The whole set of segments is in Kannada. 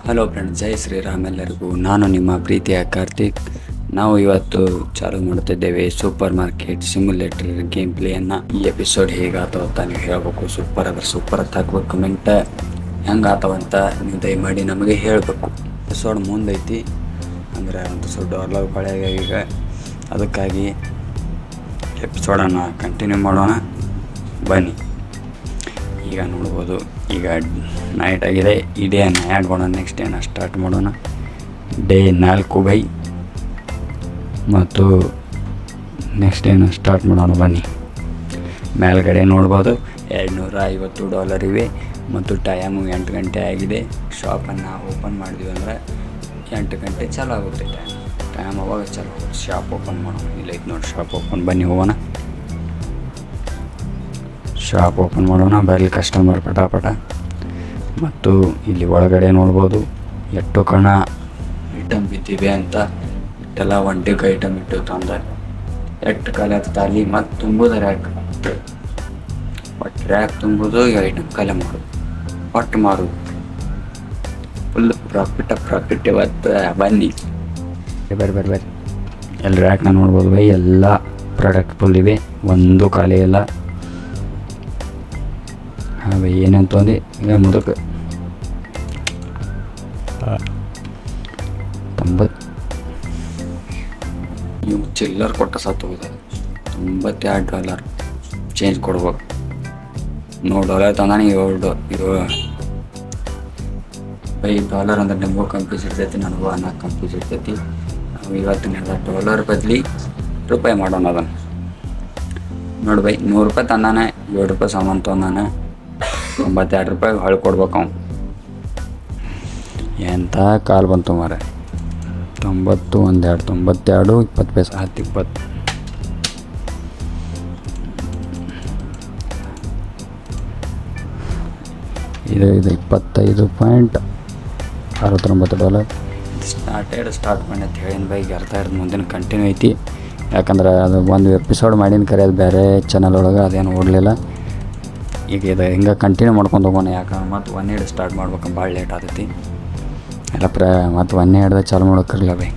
ಹಲೋ ಫ್ರೆಂಡ್ಸ್, ಜೈ ಶ್ರೀರಾಮ್ ಎಲ್ಲರಿಗೂ. ನಾನು ನಿಮ್ಮ ಪ್ರೀತಿಯ ಕಾರ್ತಿಕ್. ನಾವು ಇವತ್ತು ಚಾಲು ಮಾಡುತ್ತಿದ್ದೇವೆ ಸೂಪರ್ ಮಾರ್ಕೆಟ್ ಸಿಮ್ಯುಲೇಟರ್ ಗೇಮ್ ಪ್ಲೇಯನ್ನು. ಈ ಎಪಿಸೋಡ್ ಹೇಗಾತವ ಅಂತ ನೀವು ಹೇಳಬೇಕು. ಸೂಪರ್ ಅದ್ರ ಸೂಪರ್ ಅಂತ ಹಾಕ್ಬೇಕು. ಕಮೆಂಟ್ ಹೆಂಗಾತವಂತ ನೀವು ದಯಮಾಡಿ ನಮಗೆ ಹೇಳಬೇಕು. ಎಪಿಸೋಡ್ ಮುಂದೈತಿ ಅಂದರೆ ಒಂದು ಸ್ವಲ್ಪ ಡಾಲರ್ ಕೊಳೆಯಾಗ ಈಗ, ಅದಕ್ಕಾಗಿ ಎಪಿಸೋಡನ್ನು ಕಂಟಿನ್ಯೂ ಮಾಡೋಣ ಬನ್ನಿ. ಈಗ ನೋಡ್ಬೋದು, ಈಗ ನೈಟ್ ಆಗಿದೆ. ಈ ಡೇನ ಆ್ಯಡ್ ಮಾಡೋಣ. ನೆಕ್ಸ್ಟ್ ಡೇನ ಸ್ಟಾರ್ಟ್ ಮಾಡೋಣ. ಡೇ 4 ಬೈ ಮತ್ತು ನೆಕ್ಸ್ಟ್ ಡೇನ ಸ್ಟಾರ್ಟ್ ಮಾಡೋಣ ಬನ್ನಿ. ಮೇಲ್ಗಡೆ ನೋಡ್ಬೋದು $250 ಇವೆ ಮತ್ತು ಟೈಮು 8 ಗಂಟೆ ಆಗಿದೆ. ಶಾಪನ್ನು ಓಪನ್ ಮಾಡಿದ್ವಿ ಅಂದರೆ 8 ಗಂಟೆ ಚಾಲು ಆಗುತ್ತೆ. ಟೈಮ್ ಅವಾಗ ಚಾಲು ಆಗುತ್ತೆ. ಶಾಪ್ ಓಪನ್ ಮಾಡೋಣ. ಇಲ್ಲೈತೆ ನೋಡಿ ಶಾಪ್ ಓಪನ್. ಬನ್ನಿ ಹೋಗೋಣ. ಶಾಪ್ ಓಪನ್ ಮಾಡೋಣ. ಬರಲಿ ಕಸ್ಟಮರ್ ಪಟಾಪಟ. ಮತ್ತು ಇಲ್ಲಿ ಒಳಗಡೆ ನೋಡ್ಬೋದು ಎಷ್ಟು ಕಣ ಐಟಮ್ ಬಿದ್ದಿವೆ ಅಂತ. ಇಟ್ಟೆಲ್ಲ ಒಂಟಿಗೆ ಐಟಮ್ ಇಟ್ಟು ತಂದೆ ಎಷ್ಟು ಕಾಲ ತಾಲಿ ಮತ್ತು ತುಂಬೋದು ರ್ಯಾಕ್. ಒಟ್ಟು ರ್ಯಾಕ್ ತುಂಬೋದು, ಈ ಐಟಮ್ ಕಾಲ ಮಾಡೋದು, ಒಟ್ಟು ಮಾರೋದು. ಫುಲ್ ಪ್ರಾಫಿಟ್ ಇವತ್ತು. ಬನ್ನಿ ಬರ್ರಿ. ಎಲ್ಲ ರ್ಯಾಕ್ನ ನೋಡ್ಬೋದು ಬೈ. ಎಲ್ಲ ಪ್ರಾಡಕ್ಟ್ ಫುಲ್ ಇವೆ, ಒಂದು ಖಾಲಿ ಇಲ್ಲ. ಹಾಂ ಬೈ, ಏನಂತ ಅಂದು ಈಗ ಮುದಕ್ಕೆ 90 ಇವು ಚಿಲ್ಲರ್ ಕೊಟ್ಟ ಸತ್ತು ಹೋಗಿದೆ. $92 ಚೇಂಜ್ ಕೊಡ್ಬೇಕು. $100 ತಂದಾನೆ. $7 ಅಂದ್ರೆ ನಿಮಗೂ ಕನ್ಫ್ಯೂಸ್ ಇರ್ತೈತಿ, ನನಗೂ ಅನ್ನೋಕೆ ಕನ್ಫ್ಯೂಸ್ ಇರ್ತೈತಿ. ನಾವು ಇವತ್ತಿನ $1 ಬದಲಿ ರೂಪಾಯಿ ಮಾಡೋಣ ಅದನ್ನು. ನೋಡಿ ಬೈ, $100 ತಂದಾನೆ, $7 ಸಾಮಾನು ತೊಂದಾನೆ, $92 ಹೊಳ್ಳಿ ಕೊಡ್ಬೇಕು. ಅವ್ನು ಎಂಥ ಕಾಲ್ ಬಂತು ಮಾರೆ. 90 12 92 20 ಪೈಸೆ 10 20. ಇದು $25.69. ಸ್ಟಾರ್ಟ್ ಮಾಡಿ ಅಂತ ಹೇಳಿನ ಬೈಗೆ ಅರ್ಥ ಇರೋದು. ಮುಂದಿನ ಕಂಟಿನ್ಯೂ ಐತಿ. ಯಾಕಂದ್ರೆ ಅದು ಒಂದು ಎಪಿಸೋಡ್ ಮಾಡಿನ ಕರೆ, ಅದು ಬೇರೆ ಚಾನಲ್ ಒಳಗೆ ಅದೇನು ಓಡಲಿಲ್ಲ. ಈಗ ಇದು ಹಿಂಗೆ ಕಂಟಿನ್ಯೂ ಮಾಡ್ಕೊಂಡು ಹೋಗೋಣ. ಯಾಕಂದ್ರೆ ಮತ್ತು 1 ಸ್ಟಾರ್ಟ್ ಮಾಡ್ಬೇಕು, ಭಾಳ ಲೇಟ್ ಆಗ್ತೈತಿ. ಎಲ್ಲ ಮತ್ತು 1 ಚಾಲು ಮಾಡೋಕ್ಕಿರಲಿಲ್ಲ ಬೈ.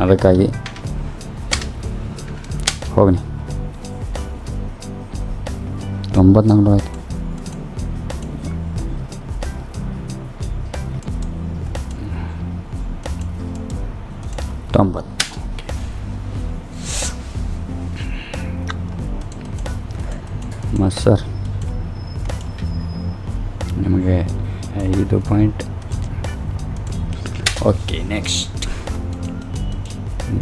ಅದಕ್ಕಾಗಿ ಹೋಗ್ನಿ. 90 ಆಯ್ತು. ಮತ್ ಸರ್ ನಿಮಗೆ 5 ಪಾಯಿಂಟ್. ಓಕೆ, ನೆಕ್ಸ್ಟ್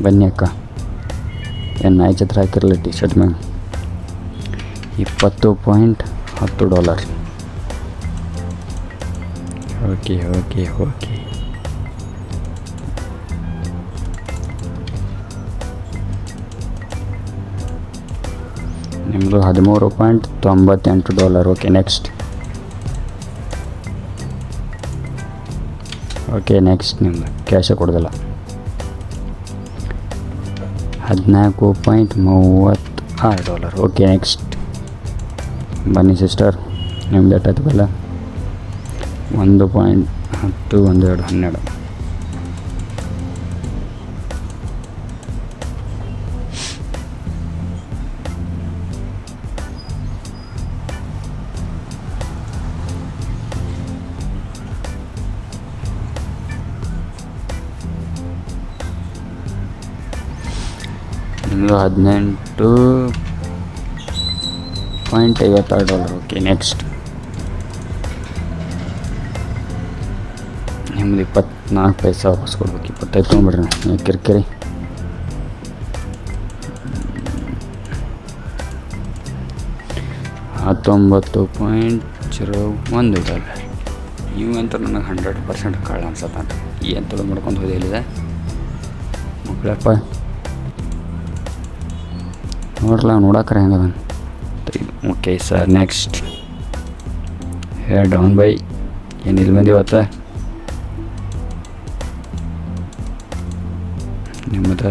ಬನ್ನಿ ಅಕ್ಕ. ಏನು ನಾಯಿ ಚಿತ್ರ ಹಾಕಿರಲಿ ಟಿ ಶರ್ಟ್ ಮ್ಯಾಗ. $20.10. ಓಕೆ. ನಿಮ್ಮದು $13.98. Okay, next. ನಿಮ್ಮದು ಕ್ಯಾಶೇ ಕೊಡೋದಿಲ್ಲ. $14.36. Okay, next. ಬನ್ನಿ ಸಿಸ್ಟರ್, ನಿಮ್ದು ಎಷ್ಟಾಯ್ತು ಬೆಲ್ಲ? 1.10 12 12. ನಿಮ್ಮದು $18.56. Okay, next. ನಿಮ್ಮದು 24 ಪೈಸೆ ವಾಪಸ್ ಕೊಡ್ಬೇಕು. 25 ತೊಗೊಂಬಿಡ್ರಿ. ಕಿರಿಕಿರಿ. $19.01. ಇವಂತೂ ನನಗೆ 100% ಕಾಳು ಅನ್ಸತ್ತ. ಏನು ತೊಗೊಂಡು ಮಾಡ್ಕೊಂಡು ಹೋದಿಲ್ಲಿದೆ ಮಕ್ಕಳಪ್ಪ. ನೋಡ್ರಲ್ಲ, ನೋಡಕ್ರೆ ಹೆಂಗದ. Okay sir, next. Hair down by. ಏನಿಲ್ಲ ಬಂದಿವತ್ತ ನಿಮ್ಮದು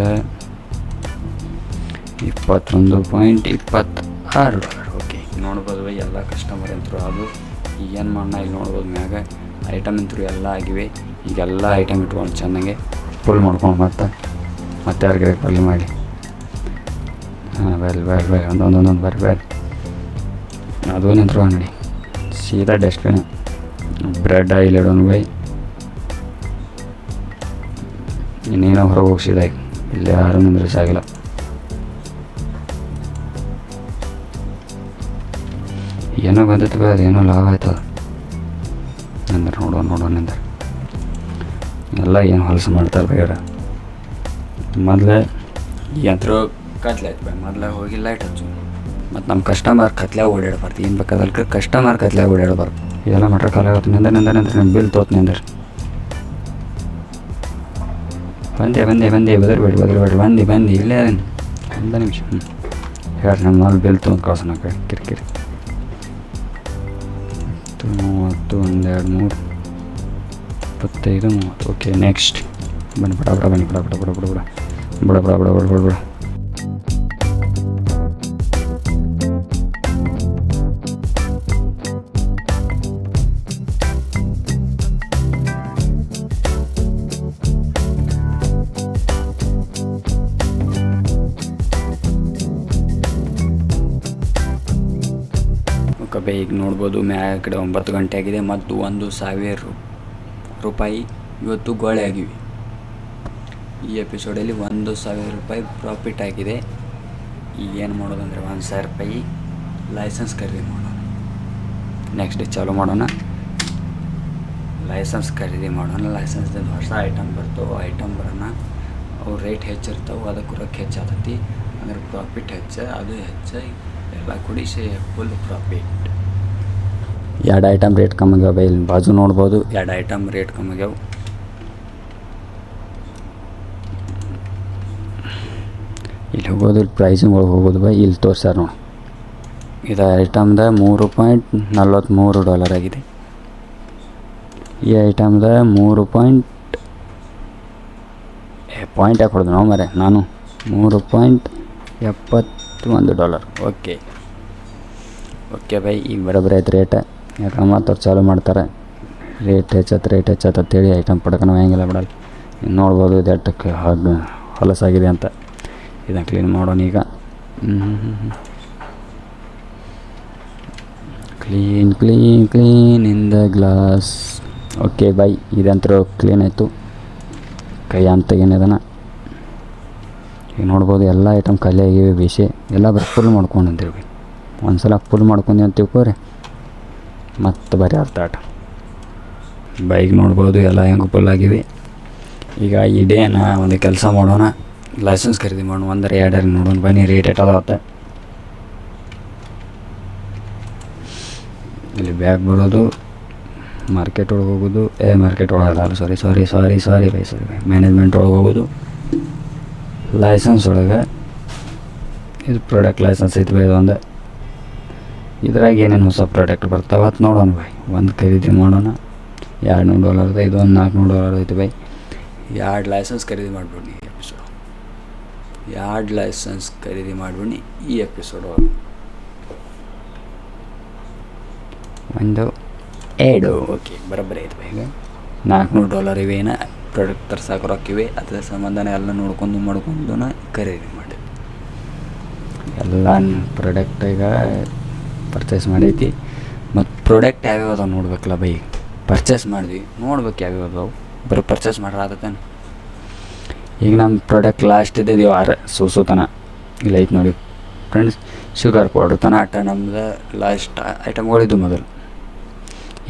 $21.26. ಓಕೆ, ನೋಡ್ಬೋದು ಬೈ. ಎಲ್ಲ ಕಸ್ಟಮರ್ ಅಂತರೂ ಅದು ಏನು ಮಾಡೋಣ. ಇಲ್ಲಿ ನೋಡ್ಬೋದು ಮ್ಯಾಗ ಐಟಮ್ ಇಂತ್ರು ಎಲ್ಲ ಆಗಿವೆ. ಈಗೆಲ್ಲ ಐಟಮ್ ಇಟ್ಕೊಂಡು ಚೆನ್ನಾಗೆ ಫುಲ್ ಮಾಡ್ಕೊಂಡು ಮತ್ತೆ ಯಾರಿಗೆ ಕಾಲ್ ಮಾಡಿ. ಹಾಂ ಬರ್ರಿ ಒಂದೊಂದೊಂದೊಂದು ಬರ್ರಿ ಅದು ನಿಂತ್ರು ಅಂಗಡಿ ಸೀದಾ ಡಸ್ಟ್ಬಿನ್. ಬ್ರೆಡ್ ಆಯಿಲ್ ಇಡೋನು ಬೈ, ಇನ್ನೇನೋ ಹೊರಗೆ ಹೋಗ್ಸಿದ ಇಲ್ಲಿ ಯಾರು ನಿಂದ್ರಿಸಾಗಿಲ್ಲ. ಏನೋ ಬಂದಿತ್ತು ಬೈ, ಅದೇನೋ ಲಾಭ ಆಯ್ತದ ಅಂದ್ರೆ ನೋಡೋಣ ನಿಂದ್ರೆ ಎಲ್ಲ ಏನು ಹೊಲಸು ಮಾಡ್ತಾರೆ ಬೈ ಅವ್ರ. ಮೊದಲೇ ಯಂತ್ರ ಕತ್ಲೆ ಆಯ್ತು ಬೈ, ಮೊದಲೇ ಹೋಗಿ ಲೈಟ್ ಹಚ್ಚು. ಮತ್ತು ನಮ್ಮ ಕಸ್ಟಮರ್ ಕತ್ಲೆ ಓಡಾಡಬಾರ್ದು, ಏನು ಬೇಕಾದಲ್ಕ ಕಸ್ಟಮರ್ ಕತ್ಲೆ ಓಡಾಡಬಾರ್ದು. ಇದೆಲ್ಲ ಮಟ್ರ ಕಾಲ ಆಗುತ್ತೆ. ನಿಂದ್ರೆ ನಿಮ್ಮ ಬಿಲ್ ತೋತ್ನಿ ಅಂದ್ರೆ ಬಂದೆ ಬದರ್ಬೇಡಿ ಬಂದು ಇಲ್ಲೇ ಒಂದು ನಿಮಿಷ ಹೇಳ್ರಿ. ನಮ್ಮ ಮಾಲ್ ಬಿಲ್ ತೊಗೊಂಡು ಕಳ್ಸೋಣ ಕಿರಿಕಿರಿ. 30, 1, 2, 3, 25, 30. ಓಕೆ ನೆಕ್ಸ್ಟ್ ಬನ್ನಿ ಬಡ. ಓಕೆ ಈಗ ನೋಡ್ಬೋದು ಕಡೆ 9 ಗಂಟೆ ಆಗಿದೆ ಮತ್ತು 1,000 ರೂಪಾಯಿ ಇವತ್ತು ಗೋಳೆ ಆಗಿವೆ. ಈ ಎಪಿಸೋಡಲ್ಲಿ 1,000 ರೂಪಾಯಿ ಪ್ರಾಫಿಟ್ ಆಗಿದೆ. ಈಗ ಏನು ಮಾಡೋದಂದರೆ 1,000 ರೂಪಾಯಿ ಲೈಸೆನ್ಸ್ ಖರೀದಿ ಮಾಡೋಣ. ನೆಕ್ಸ್ಟ್ ಡೇ ಚಾಲೂ ಮಾಡೋಣ, ಲೈಸೆನ್ಸ್ ಖರೀದಿ ಮಾಡೋಣ. ಲೈಸೆನ್ಸ್ದಿಂದ ಹೊಸ ಐಟಮ್ ಬರ್ತವೆ, ಐಟಮ್ ಬರೋಣ. ಅವು ರೇಟ್ ಹೆಚ್ಚಿರ್ತಾವೆ, ಅದಕ್ಕೆ ರೊಕ್ಕ ಹೆಚ್ಚಾಗ್ತೈತಿ, ಅಂದ್ರೆ ಪ್ರಾಫಿಟ್ ಅದು ಎಲ್ಲ ಕೂಡಿಸಿ ಫುಲ್ ಪ್ರಾಫಿಟ್. 2 ಐಟಮ್ ರೇಟ್ ಕಮ್ಮಿ ಆಗ್ಯಾವ. ಇಲ್ಲಿ ಬಾಜು ನೋಡ್ಬೋದು 2 ಐಟಮ್ ರೇಟ್ ಕಮ್ಮಿ ಆಗ್ಯಾವ. ಇಲ್ಲಿ ಹೋಗೋದು ಪ್ರೈಸಿಂಗ್ ಒಳಗೆ ಹೋಗೋದು ಬೈ, ಇಲ್ಲಿ ತೋರಿಸ್ಯಾರ ನೋಡಿ. ಇದು ಐಟಮ್ದ $3.43 ಆಗಿದೆ. ಈ ಐಟಮ್ದ ಪಾಯಿಂಟ್ ಯಾಕೆ ಹೊಡೆದು ನಾವು ಮರೆ ನಾನು $3.71. ಓಕೆ ಬೈ, ಈಗ ಬರೋಬ್ಬರಿ ಆಯ್ತು ರೇಟ್. ಯಾಕಂದ್ರೆ ಮತ್ತೆ ಅವ್ರು ಚಾಲೂ ಮಾಡ್ತಾರೆ, ರೇಟ್ ಹೆಚ್ಚತ್ತ ಅಂತೇಳಿ ಐಟಮ್ ಪಡಕ್ಕೆ ನಾವು ಹೆಂಗೆಲ್ಲ ಬಿಡಲ್ಲ. ಇನ್ನು ನೋಡ್ಬೋದು ಇದು ಎಟ್ಟಕ್ಕೆ ಹೊಲಸಾಗಿದೆ ಅಂತ. ಇದನ್ನು ಕ್ಲೀನ್ ಮಾಡೋಣ ಈಗ. Clean in the glass. Okay bye, ಇದಂತರೂ ಕ್ಲೀನ್ ಆಯಿತು. ಕೈ ಅಂತ ಏನಿದಾನ ಈಗ ನೋಡ್ಬೋದು ಎಲ್ಲ ಐಟಮ್ ಖಾಲಿ ಆಗಿವೆ. ಬೇಸಿ ಎಲ್ಲ ಬರೀ ಫುಲ್ ಮಾಡ್ಕೊಂಡು ಅಂತೀವಿ. ಒಂದು ಸಲ ಫುಲ್ ಮಾಡ್ಕೊಂಡು ಅಂತ ತಿಳ್ಕೊರಿ ಮತ್ತೆ ಬರೀ ಅರ್ಥ ಆಟ. ಬೈಕ್ ನೋಡ್ಬೋದು ಎಲ್ಲ ಹೆಂಗೆ ಫುಲ್ ಆಗಿವೆ. ಈಗ ಈ ಡೇನ ಒಂದು ಕೆಲಸ ಮಾಡೋಣ, ಲೈಸೆನ್ಸ್ ಖರೀದಿ ಮಾಡೋಣ. 1-2 ನೋಡೋಣ ಬನ್ನಿ, ರೇಟ್ ಎಷ್ಟಾಗುತ್ತೆ. ಇಲ್ಲಿ ಬ್ಯಾಗ್ ಬರೋದು, ಮಾರ್ಕೆಟ್ ಒಳಗೆ ಹೋಗೋದು, ಮಾರ್ಕೆಟ್ ಒಳಗೆ ಸಾರಿ ಬೈ ಮ್ಯಾನೇಜ್ಮೆಂಟ್ ಒಳಗೆ ಹೋಗೋದು. ಲೈಸೆನ್ಸ್ ಒಳಗೆ ಇದು ಪ್ರಾಡಕ್ಟ್ ಲೈಸೆನ್ಸ್ ಐತೆ ಬೈ. ಇದೊಂದು ಇದ್ರಾಗ ಏನೇನು ಹೊಸ ಪ್ರಾಡಕ್ಟ್ ಬರ್ತಾವೆ ಅದು ನೋಡೋಣ ಬೈ. ಒಂದು ಖರೀದಿ ಮಾಡೋಣ. $200 ಇದೊಂದು $400 ಐತೆ ಬೈ. 2 ಲೈಸೆನ್ಸ್ ಖರೀದಿ ಮಾಡ್ಬಿಡಿ ಈ ಎಪಿಸೋಡ್. 2 ಲೈಸೆನ್ಸ್ ಖರೀದಿ ಮಾಡ್ಬಿಡಿ ಈ ಎಪಿಸೋಡ್ ಒಳಗೆ. 1, 2 ಓಕೆ ಬರೋಬ್ಬರಿ ಐತೆ ಬೈ. ಈಗ $400 ಇವೇನ ಪ್ರಾಡಕ್ಟ್ ತರ್ಸಾಕ ರೊಕ್ಕಿವೆ. ಅದರ ಸಂಬಂಧನ ಎಲ್ಲ ಮಾಡ್ಕೊಂಡು ಖರೀದಿ ಮಾಡಿ ಎಲ್ಲ ಪ್ರಾಡಕ್ಟ್ ಈಗ ಪರ್ಚೇಸ್ ಮಾಡೈತಿ. ಮತ್ತು ಪ್ರಾಡಕ್ಟ್ ಯಾವ್ಯಾವ ಅದಾವೆ ನೋಡ್ಬೇಕಲ್ಲ ಬೈ. ಪರ್ಚೇಸ್ ಮಾಡಿದ್ವಿ, ನೋಡ್ಬೇಕು ಯಾವ್ಯಾವ ಅದಾವೆ. ಬರೀ ಪರ್ಚೇಸ್ ಮಾಡ್ರೆ ಆದತ್ತೇನು. ಈಗ ನಮ್ಮ ಪ್ರಾಡಕ್ಟ್ ಲಾಸ್ಟ್ ಇದ್ದಿದ್ದು ಸೂತನ ಇಲ್ಲ ಐತೆ ನೋಡಿ ಫ್ರೆಂಡ್ಸ್. ಶುಗರ್ ಪೌಡ್ರ್ ತನ ಆಟ ನಮ್ದು ಲಾಸ್ಟ್ ಐಟಮ್ಗಳಿದ್ದು ಮೊದಲು.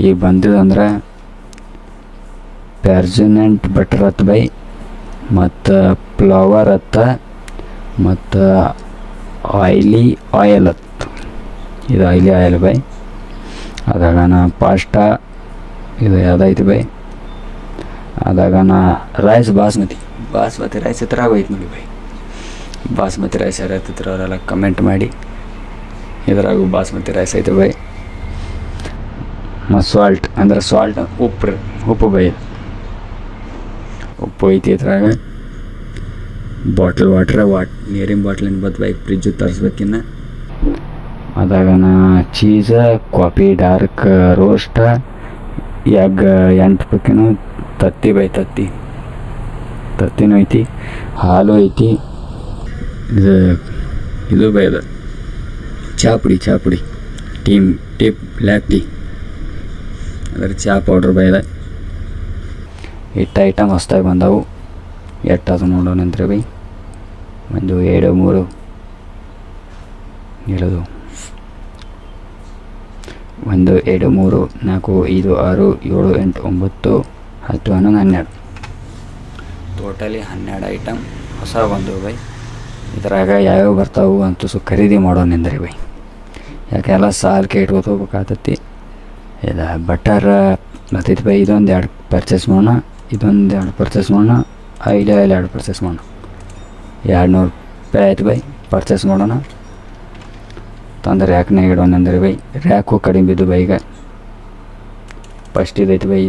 ಈಗ ಬಂದಿದಂದ್ರೆ ಪ್ಯಾರ್ಜನೆಂಟ್ ಬಟರ್ ಹತ್ತು ಬೈ, ಮತ್ತು ಫ್ಲವರ್ ಹತ್ತು, ಮತ್ತು ಆಯಿಲಿ ಆಯಿಲ್ ಹತ್ತು. ಇದು ಆಯಿಲಿ ಆಯಿಲ್ ಬೈ. ಅದಾಗನ ಪಾಸ್ಟಾ ಇದು ಯಾವುದೈತಿ ಬೈ. ಅದಾಗನ ರೈಸ್ ಬಾಸ್ಮತಿ ರೈಸ್ ಹತ್ರ ಆಗೋಯ್ತು ನೋಡಿ ಬೈ. ಬಾಸ್ಮತಿ ರೈಸ್ ಯಾರು ಹತ್ತಿರ ಅವರೆಲ್ಲ ಕಮೆಂಟ್ ಮಾಡಿ. ಇದ್ರಾಗು ಬಾಸ್ಮತಿ ರೈಸ್ ಐತೆ ಬೈ. ಮತ್ತು ಸಾಲ್ಟ್ ಉಪ್ಪು ಬೈ. ಉಪ್ಪು ಐತಿ ಇದ್ರಾಗ. ನೀರಿನ ಬಾಟ್ಲಿನ ಬತ್ತು ಬೈ, ಫ್ರಿಜ್ಜು ತರಿಸ್ಬೇಕಿನ್ನ. ಅದಾಗನ ಚೀಸ, ಕಾಫಿ ಡಾರ್ಕ್ ರೋಸ್ಟ್, ಎಗ್ 8 ರೂಪಾಯಿನೂ ತತ್ತಿ ಬೈ ತತ್ತಿನೂ ಐತಿ, ಹಾಲು ಐತಿ. ಇದು ಬೈ ಅದು ಚಹಾ ಪುಡಿ ಟೀ ಬ್ಲ್ಯಾಕ್ ಟೀ, ಅದರ ಚಹಾ ಪೌಡ್ರ್ ಬೈ ಇದೆ. ಇಟ್ಟು ಐಟಮ್ ಹೊಸ್ದಾಗಿ ಬಂದವು. ಎಟ್ಟದು ನೋಡೋಣಂದ್ರೆ ಬೈ 1 2 3 ಹೇಳೋದು 1 2 3 4 5 6 7 8 9 10 11 12 ಟೋಟಲಿ 12 ಐಟಮ್ ಹೊಸ ಬಂದವು ಬೈ. ಇದ್ರಾಗ ಯಾವ್ಯಾವ ಬರ್ತಾವು ಅಂತ ಖರೀದಿ ಮಾಡೋಣಂದ್ರೆ ಬೈ, ಯಾಕೆಲ್ಲ ಸಾಲ್ಕೆ ಇಟ್ಕೊತ ಹೋಗ್ಬೇಕಾಗ್ತತಿ. ಇದು ಬಟರ್ ಬರ್ತೈತಿ ಬೈ, ಇದೊಂದು 2 ಪರ್ಚೇಸ್ ಮಾಡೋಣ, ಇದೊಂದು 2 ಪರ್ಚೇಸ್ ಮಾಡೋಣ, ಐದು 2 ಪರ್ಚೇಸ್ ಮಾಡೋಣ. 200 ರೂಪಾಯಿ ಆಯ್ತು ಬೈ. ಪರ್ಚೇಸ್ ಮಾಡೋಣ ತಂದ್ರೆ ರ್ಯಾಕ್ನಾಗ ಇಡೋಣಂದ್ರೆ ಬೈ. ರ್ಯಾಕು ಕಡಿಮೆ ಬಿದ್ದು ಬೈ. ಈಗ ಫಸ್ಟ್ ಇದೈತಿ ಬೈ,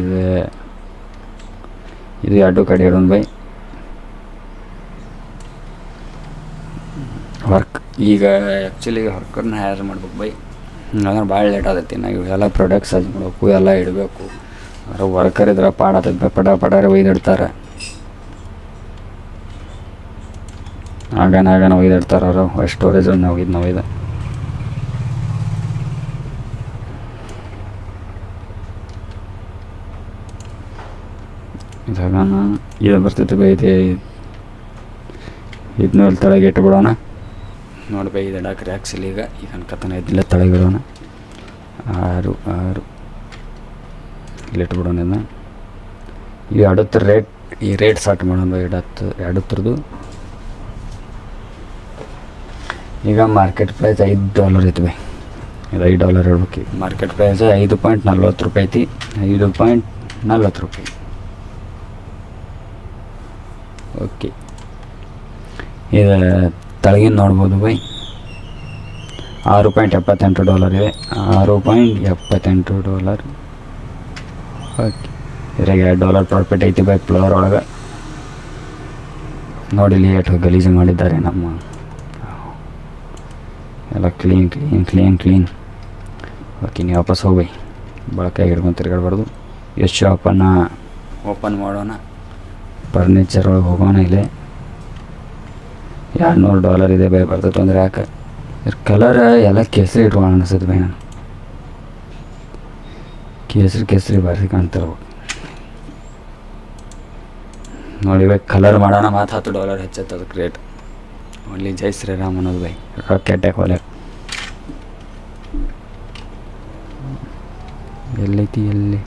ಇದು 2 ಕಡೆ ಇಡೋಣ ಬೈ. ವರ್ಕ್ ಈಗ ಆ್ಯಕ್ಚುಲಿ ವರ್ಕರ್ನ ಹ್ಯಾರ್ ಮಾಡ್ಬೇಕು ಬೈ, ಅಂದ್ರೆ ಭಾಳ ಲೇಟ್ ಆಗತ್ತೆ. ನಾವು ಇವೆಲ್ಲ ಪ್ರಾಡಕ್ಟ್ಸ್ ಸಜ್ ಮಾಡಬೇಕು, ಎಲ್ಲ ಇಡಬೇಕು. ಅದ್ರ ವರ್ಕರ್ ಇದ್ರೆ ಪಾಡಾತೈತೆ, ಪಡ ಒಯ್ದಿಡ್ತಾರೆ. ಆಗಾನ ಒಯ್ದಿಡ್ತಾರೆ ಅವರು. ಸ್ಟೋರೇಜ್ ನಾವು ಇದು ಇದಾಗ ಇದು ಬರ್ತೈತೆ ಬೈ. ಇದನ್ನೂ ಇಲ್ಲಿ ತಳಗೆ ಇಟ್ಬಿಡೋಣ ನೋಡಿ ಬೈ. ಇದು ಇಡಕ್ಕೆ ರ್ಯಾಕ್ಸಲ್ಲಿ ಈಗ ಅನ್ಕತ್ತಾನೆ ಇದ್ದಿಲ್ಲ, ತಳಗಿಡೋಣ. 6 ಇಲ್ಲಿ ಇಟ್ಬಿಡೋಣ. ಇದನ್ನ ಈ ಅಡುತ್ತರ ರೇಟ್ ಸ್ಟಾರ್ಟ್ ಮಾಡೋಣ ಬೈ. ಎರಡತ್ರದ್ದು ಈಗ ಮಾರ್ಕೆಟ್ ಪ್ರೈಸ್ $5 ಐತಿ ಬೈ. ಇದು $5 ಇಡ್ಬೇಕು. ಮಾರ್ಕೆಟ್ ಪ್ರೈಸ್ 5.40 ರೂಪಾಯಿ ಐತಿ. 5.40 ರೂಪಾಯಿ. ಓಕೆ, ಇದು ತಳಗಿನ ನೋಡ್ಬೋದು ಬೈ. $6.78 ಇದೆ. $6.78. ಓಕೆ, ಇದ್ರಾಗ $2 ಪ್ರಾಫಿಟ್ ಐತಿ ಬೈ ಫ್ಲವರ್ ಒಳಗೆ. ನೋಡಿ ಎಷ್ಟು ಗಲೀಜು ಮಾಡಿದ್ದಾರೆ ನಮ್ಮ ಎಲ್ಲ ಕ್ಲೀನ್. ಓಕೆ, ನೀವು ವಾಪಸ್ ಹೋಗಿ ಬಳಕೆಯಾಗಿ ಹಿಡ್ಕೊಂಡು ತಿರ್ಗಾಡ್ಬಾರ್ದು. ಎಷ್ಟು ಶಾಪನ್ನು ಓಪನ್ ಮಾಡೋಣ. ಫರ್ನಿಚರ್ ಒಳಗೆ ಹೋಗೋಣ. ಇಲ್ಲೇ $200 ಇದೆ ಬೈ. ಬರ್ತೈತೆ ಅಂದರೆ ಯಾಕೆ ಕಲರ್ ಎಲ್ಲ ಕೇಸರಿ ಇಟ್ಕೊಳ್ಳೋಣ ಅನಿಸುತ್ತೆ ಬೈ. ನಾನು ಕೇಸರಿ ಬಾರಿ ಕಾಣ್ತಿರ್ಬೇಕು ನೋಡಿ ಬೈ. ಕಲರ್ ಮಾಡೋಣ ಮಾತು $10 ಹೆಚ್ಚೈತೆ ಅದಕ್ಕೆ ರೇಟ್. ಓನ್ಲಿ ಜೈ ಶ್ರೀರಾಮ್ ಅನ್ನೋದು ಬೈ. ರಾಕೆಟ್ ಹೊಲೆ ಎಲ್ಲೈತಿ ಎಲ್ಲಿ